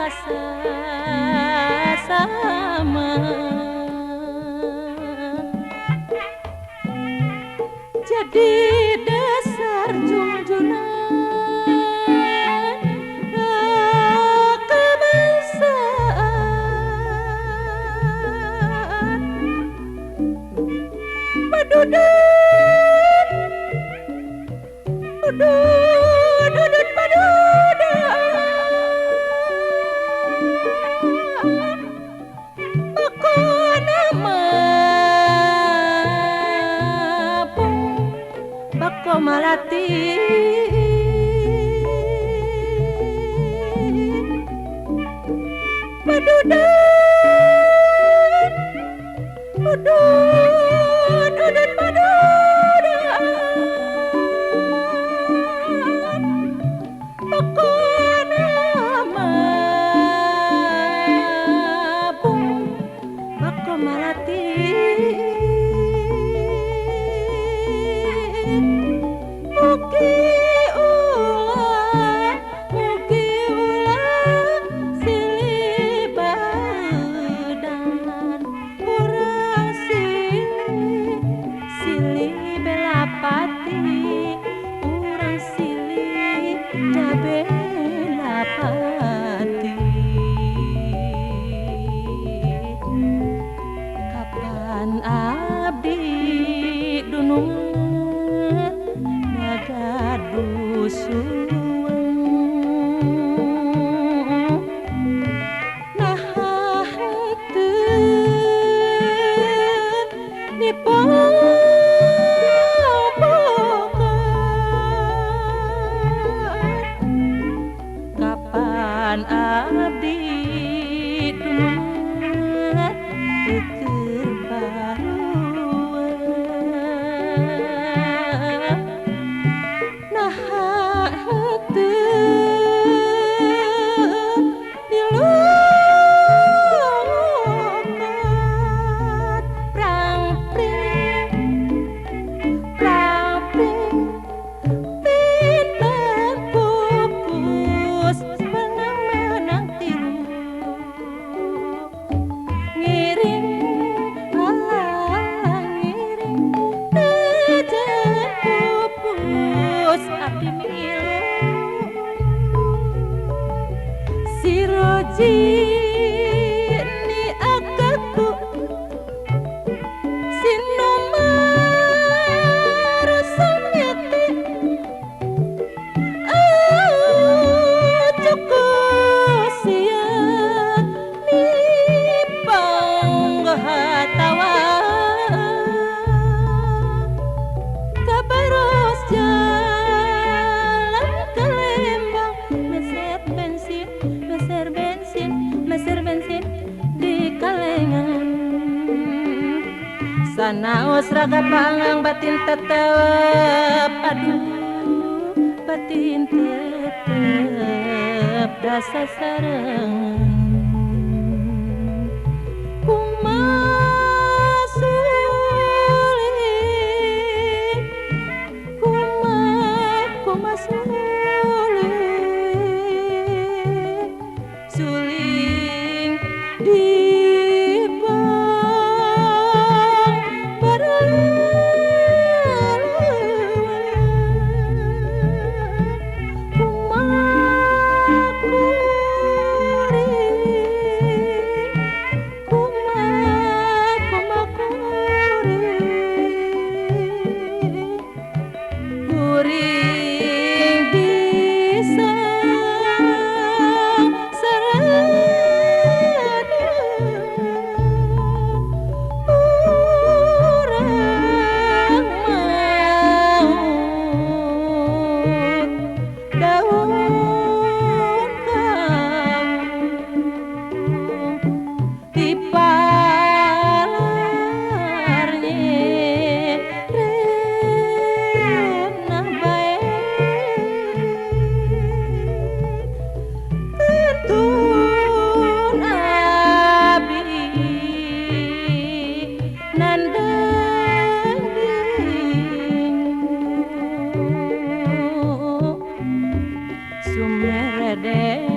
asa sama jadi dasar junjunan kebangsaan padudan udud padudan bako nama bako malati padudan udud padudan bako nama bako malati mugi ulah silih baeudan urang silih bela pati urang silih da bela pati kapan abdi dunungan gaduh suweng nah henteu dipobokan kapan abdi dunungan teu keur barueuh nah henteu dilukat prang-pring bintang pupus menang-menang tilu ngiring ala ngiring dejen pupus abdi milu siroji ni akaku sinomar samyati cukup sia ni panggahatawa kabaros jalan ke Lembang meser bensin di kalengan sanaos raga pangang batin tetep aduh batin tetep dasa sarengan kumaha sulit kumaha suling di bang kumaha kuring bisa Sumerede